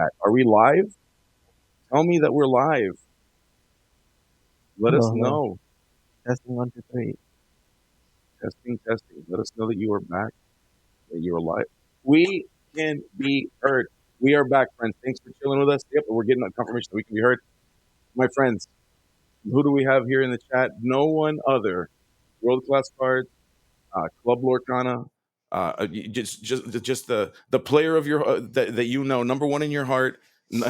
chat. Are we live? Tell me that we're live. Let us Hello, hello. know. Testing 1, 2, 3. Testing, testing. Let us know that you are back, that you are live. We can be heard. We are back, friends. Thanks for chilling with us. Yep, we're getting a confirmation that we can be heard. My friends, who do we have here in the chat? No one other. World class cards, Club Lorcana, just the player of your that you know, number one in your heart,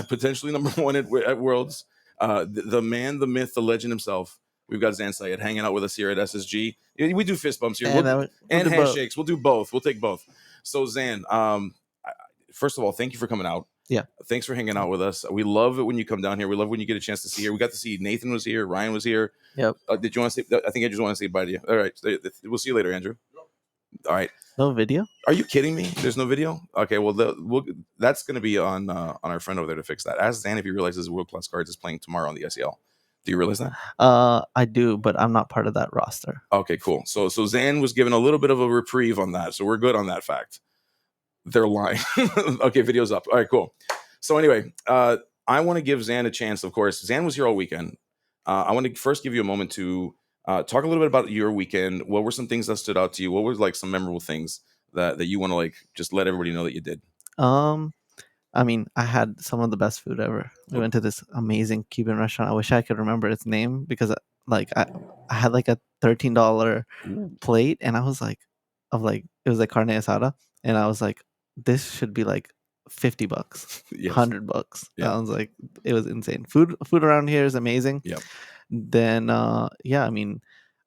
potentially number one at Worlds, the man, the myth, the legend himself. We've got Syed hanging out with us here at SSG. Yeah, we do fist bumps here, And we'll and do both. handshakes. We'll do both. We'll take both. So Zan, first of all, thank you for coming out. Yeah. Thanks for hanging out with us. We love it when you come down here. We love when you get a chance to see here. We got to see Nathan was here, Ryan was here. Yep. Did you want to say? I think I just want to say bye to you. All right, we'll see you later, Andrew. All right. No video? Are you kidding me? There's no video. Okay, well, that's going to be on our friend over there to fix that. Ask Zan if he realizes World Class Cards is playing tomorrow on the SEL. Do you realize that? I do, but I'm not part of that roster. Okay, cool. So Zan was given a little bit of a reprieve on that, so we're good on that fact. They're lying. Okay, video's up. All right, cool. So anyway, I want to give Zan a chance. Of course, Zan was here all weekend. I want to first give you a moment to talk a little bit about your weekend. What were some things that stood out to you? What were like some memorable things that you want to like just let everybody know that you did? Um, I mean, I had some of the best food ever. We went to this amazing Cuban restaurant. I wish I could remember its name because, like, I had like a $13 Ooh. plate, and I was like, it was like carne asada, and I was like, this should be like $50, Yes. $100. Yeah. I was like, it was insane. Food around here is amazing. Yep. Then, yeah, I mean,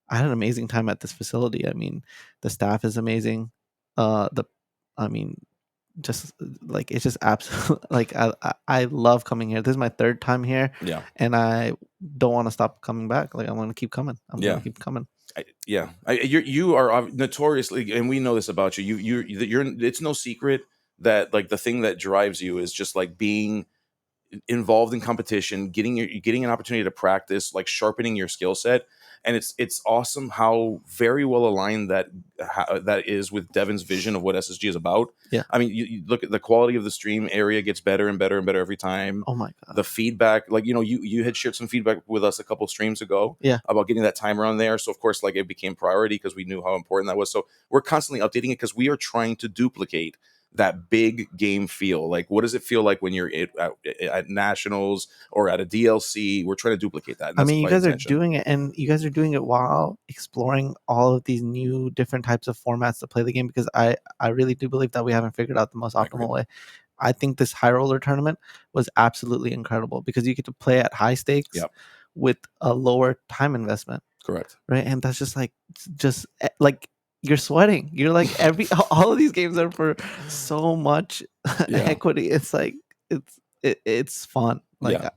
I had an amazing time at this facility. I mean, the staff is amazing. The I mean, just like it's just absolute like I love coming here. This is my third time here, Yeah. and I don't want to stop coming back. Like I want to keep coming. I'm Yeah. gonna keep coming. You are notoriously, and we know this about you. You're. It's no secret that like the thing that drives you is just like being involved in competition, getting an opportunity to practice, like sharpening your skill set. And it's awesome how very well aligned that is with Devin's vision of what SSG is about. Yeah. I mean, you look at the quality of the stream area gets better and better and better every time. Oh my god. The feedback, like you had shared some feedback with us a couple streams ago Yeah. about getting that timer on there. So of course, like it became priority because we knew how important that was. So we're constantly updating it because we are trying to duplicate that big game feel. Like, what does it feel like when you're at nationals or at a DLC? We're trying to duplicate that. And I that's mean, you by guys are intention. doing it, and you guys are doing it while exploring all of these new different types of formats to play the game. Because I really do believe that we haven't figured out the most I agree. optimal way. I think this high roller tournament was absolutely incredible because you get to play at high stakes Yep. with a lower time investment, Correct. right? And that's just like you're sweating. You're like all of these games are for so much Yeah. equity. It's like it's fun. Yeah.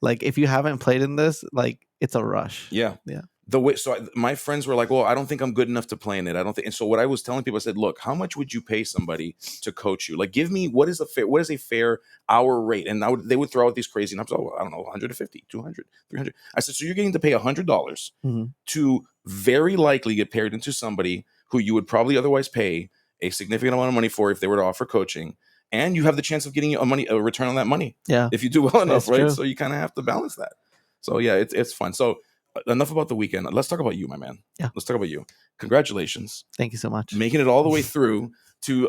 Like if you haven't played in this, like it's a rush. Yeah. Yeah. The way, so my friends were like, "Well, I don't think I'm good enough to play in it. I don't think." And so what I was telling people, I said, "Look, how much would you pay somebody to coach you? Like, give me what is a fair hour rate?" And they would throw out these crazy numbers. Oh, I don't know, 150, 200, 300. I said, "So you're getting to pay $100 Mhm. to very likely get paired into somebody who you would probably otherwise pay a significant amount of money for if they were to offer coaching, and you have the chance of getting a return on that money Yeah. if you do well enough, It's right? true. So you kind of have to balance that. So yeah, it's fun. So enough about the weekend. Let's talk about you, my man. Yeah. Let's talk about you. Congratulations, Thank you so much. making it all the way through to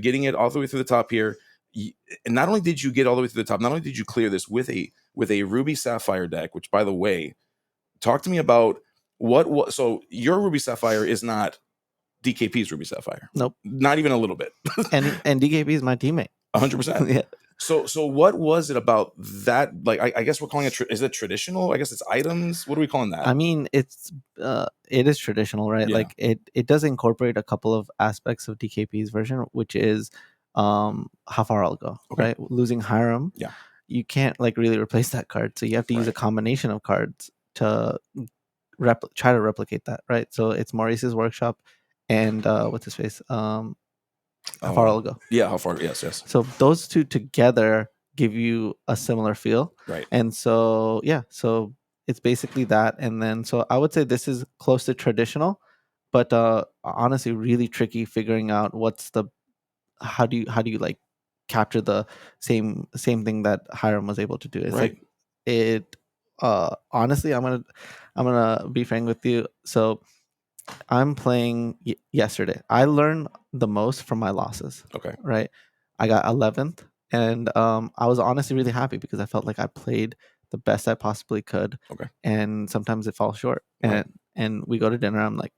getting it all the way through the top here. And not only did you get all the way through the top, not only did you clear this with a Ruby Sapphire deck, which by the way, talk to me about what. So your Ruby Sapphire is not DKP's Ruby Sapphire. Nope. Not even a little bit. And DKP is my teammate. 100%. Yeah. So what was it about that? Like, I guess we're calling it, is it traditional? I guess it's items. What are we calling that? I mean, it is traditional, right? Yeah. Like it does incorporate a couple of aspects of DKP's version, which is how far I'll go, Okay. right? Losing Hiram. Yeah. You can't like really replace that card. So you have to use a Right. combination of cards to try to replicate that, right? So it's Maurice's workshop and what's his face? How far I'll go. Yeah, how far? Yes, yes. So those two together give you a similar feel. Right. And so yeah, so it's basically that. And then so I would say this is close to traditional, but honestly really tricky figuring out how do you like capture the same thing that Hiram was able to do. It's Right. like it. Honestly, I'm gonna be frank with you. So I'm playing yesterday. I learned the most from my losses. Okay. Right. I got 11th, and I was honestly really happy because I felt like I played the best I possibly could. Okay. And sometimes it falls short. Right. And we go to dinner. I'm like,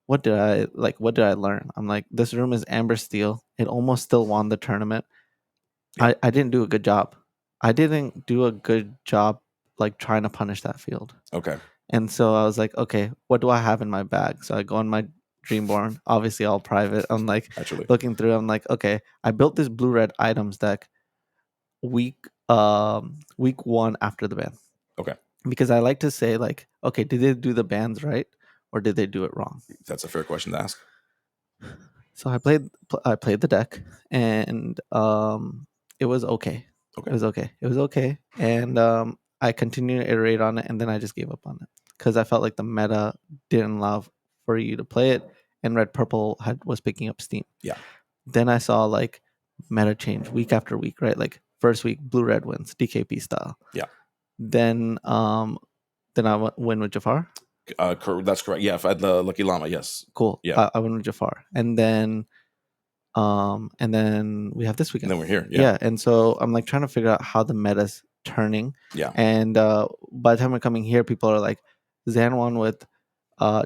what did I like? What did I learn? I'm like, this room is amber steel. It almost still won the tournament. Yeah. I didn't do a good job. I didn't do a good job like trying to punish that field. Okay. And so I was like, okay, what do I have in my bag? So I go on my Dreamborn, obviously all private. I'm like Actually. looking through. I'm like, okay, I built this blue red items deck week 1 after the ban. Okay. Because I like to say like, okay, did they do the bans right or did they do it wrong? That's a fair question to ask. So I played the deck, and it was okay. Okay. It was okay. It was okay, and I continued to iterate on it, and then I just gave up on it because I felt like the meta didn't allow for you to play it, and red purple was picking up steam. Yeah. Then I saw like meta change week after week, right? Like first week blue red wins DKP style. Yeah. Then I win with Jafar. That's correct. Yeah, if I had the Lucky Llama, yes. Cool. Yeah. I win with Jafar, and then we have this weekend. And then we're here. Yeah. And so I'm like trying to figure out how the meta's turning. Yeah. And by the time we're coming here, people are like, Zan won with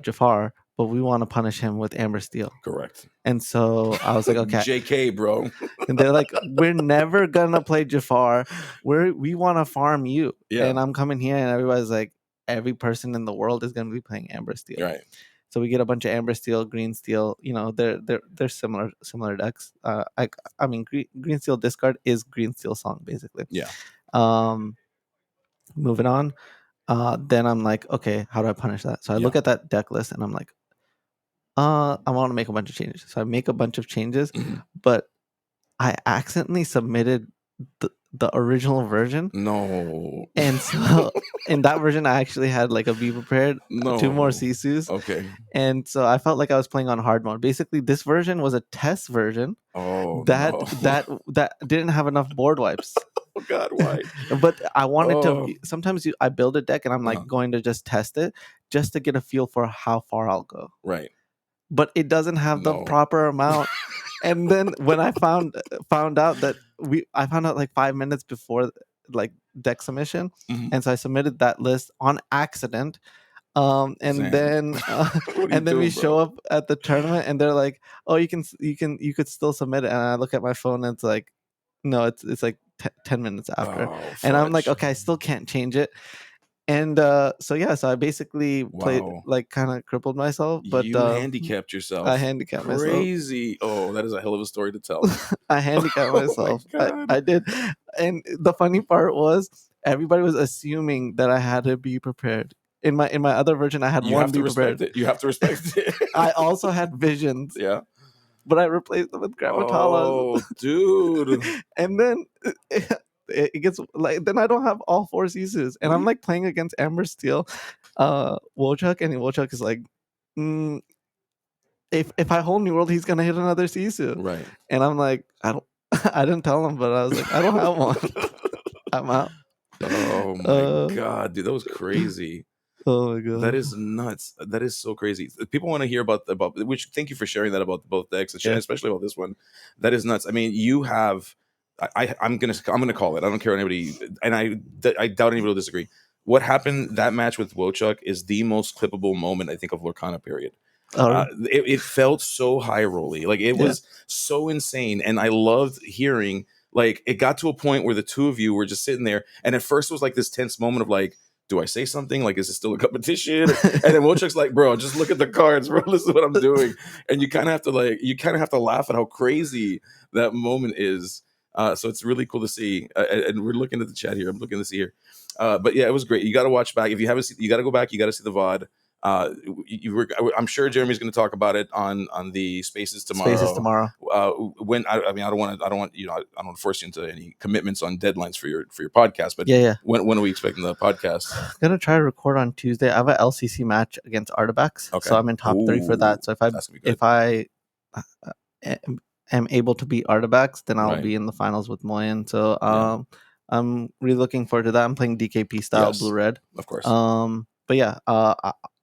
Jafar, but we want to punish him with Amber Steel. Correct. And so I was like, okay. JK, bro. And they're like, we're never gonna play Jafar. We want to farm you. Yeah. And I'm coming here, and everybody's like, every person in the world is gonna be playing Amber Steel. Right. So we get a bunch of Amber Steel, Green Steel. You know, they're similar decks. I mean, Green Steel discard is Green Steel song basically. Yeah. Moving on. Then I'm like, okay, how do I punish that? So I look at that deck list, and I'm like, I want to make a bunch of changes. So I make a bunch of changes, but I accidentally submitted the original version. No. And so in that version, I actually had like a Be Prepared, No. 2 more Sisus. Okay. And so I felt like I was playing on hard mode. Basically, this version was a test version. Oh, that no. that didn't have enough board wipes. Oh God, why? But I wanted Oh. to. Sometimes I build a deck and I'm like going to just test it just to get a feel for how far I'll go. Right. But it doesn't have the No. proper amount. And then when I found out that I found out like 5 minutes before like deck submission, and so I submitted that list on accident. And Zan. then and then we show up at the tournament, and they're like, "Oh, you could still submit it." And I look at my phone, and it's like, no, it's like 10 minutes after, and I'm like, okay, I still can't change it. And so I basically played like kind of crippled myself, but you handicapped yourself. I handicapped myself. Crazy. Oh, that is a hell of a story to tell. I handicapped myself. I did. And the funny part was everybody was assuming that I had to be prepared. In my other version, I had You one have to be respect prepared. it. You have to respect it. I also had visions. Yeah. But I replaced them with Gravitalas. Oh, dude. And then it gets like, then I don't have all 4 Sisus. And I'm like playing against Amber Steel, Wochuk, and Wochuk is like, if I hold New World, he's gonna hit another Sisu. Right. And I'm like, I didn't tell him, but I was like, I don't have one. I'm out. Oh my God, dude, that was crazy. Oh my God, that is nuts. That is so crazy. People want to hear about which. Thank you for sharing that about both decks, especially about this one. That is nuts. I mean, you have. I'm gonna call it. I don't care what anybody, and I doubt anybody will disagree. What happened that match with Wochuk is the most clippable moment I think of Lorcana period. It felt so high rolly, like it was so insane, and I loved hearing. Like it got to a point where the two of you were just sitting there, and at first it was like this tense moment of like, do I say something? Like, is it still a competition? And then Wochuk's like, bro, just look at the cards, bro. Listen to what I'm doing. And you kind of have to laugh at how crazy that moment is. So it's really cool to see. And we're looking at the chat here. I'm looking to see here. But yeah, it was great. You got to watch back. If you haven't seen, you got to go back. You got to see the VOD. I'm sure Jeremy's going to talk about it on the Spaces tomorrow. When I don't want to force you into any commitments on deadlines for your podcast. But when are we expecting the podcast? I'm gonna try to record on Tuesday. I have an LCC match against Artifacts, so I'm in top 3 for that. So if I am able to beat Artabax, then I'll Right. be in the finals with Moyen. So Yeah. I'm really looking forward to that. I'm playing DKP style blue Yes. red. Of course. But yeah,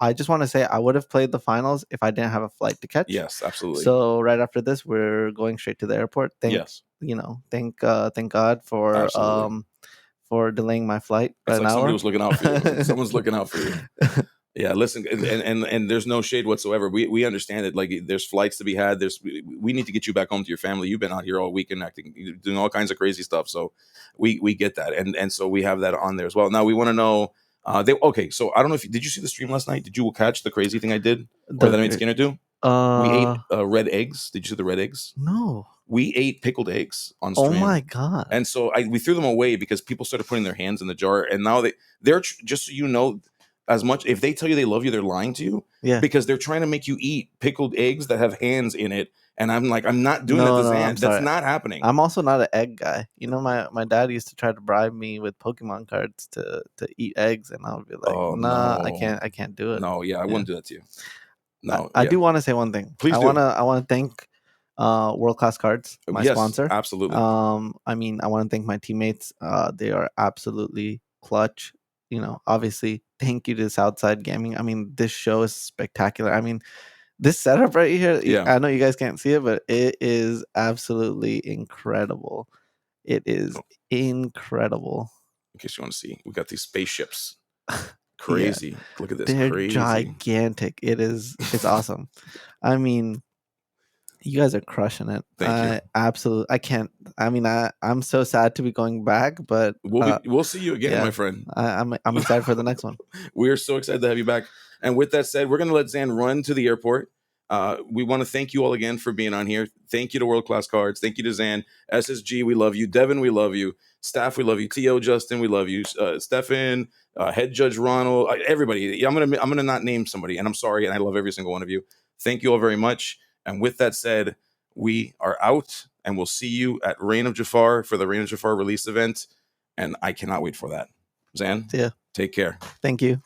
I just want to say I would have played the finals if I didn't have a flight to catch. Yes. Absolutely. So right after this, we're going straight to the airport. Yes. Thank God Absolutely. for delaying my flight by It's an like somebody hour. was looking out for you. Someone's looking out for you. Yeah, listen, and there's no shade whatsoever. We understand it. Like there's flights to be had. We need to get you back home to your family. You've been out here all weekend acting, doing all kinds of crazy stuff. So we get that, and so we have that on there as well. Now we want to know. Okay, so I don't know if did you see the stream last night? Did you catch the crazy thing I did or that I made the Skinner do? We ate uh red eggs. Did you see the red eggs? no. We ate pickled eggs on Oh stream. my god. And so we threw them away because people started putting their hands in the jar, and now they're just so you know, as much if they tell you they love you, they're lying to you Yeah. because they're trying to make you eat pickled eggs that have hands in it. And I'm like, I'm not doing that No, to no, I'm Zan. That's sorry. not happening. I'm also not an egg guy. My dad used to try to bribe me with Pokemon cards to eat eggs, and I would be like, Oh nah, no, I can't do it. no, yeah, I Yeah. wouldn't do that to you. No, I yeah, do want to say one thing. please do. I want to thank World Class Cards, my Yes, sponsor. absolutely. I want to thank my teammates. They are absolutely clutch. Obviously, thank you to Southside Gaming. I mean, this show is spectacular. I mean, this setup right here, Yeah, I know you guys can't see it, but it is absolutely incredible. It is oh, incredible. in case you want to see, we got these spaceships. Yeah, Crazy. Look at this, they're crazy. gigantic. It's awesome. I mean, you guys are crushing it. Thank you. I can't. I mean, I'm so sad to be going back, but We'll see you again, my yeah, friend. I'm excited for the next one. We are so excited to have you back. And with that said, we're going to let Zan run to the airport. We want to thank you all again for being on here. Thank you to World Class Cards. Thank you to Zan. SSG, we love you. Devin, we love you. Staff, we love you. T.O. Justin, we love you. Stefan, Head Judge Ronald, everybody. I'm gonna not name somebody, and I'm sorry, and I love every single one of you. Thank you all very much. And with that said, we are out, and we'll see you at Reign of Jafar for the Reign of Jafar release event. And I cannot wait for that. Zan, Yeah, take care. thank you.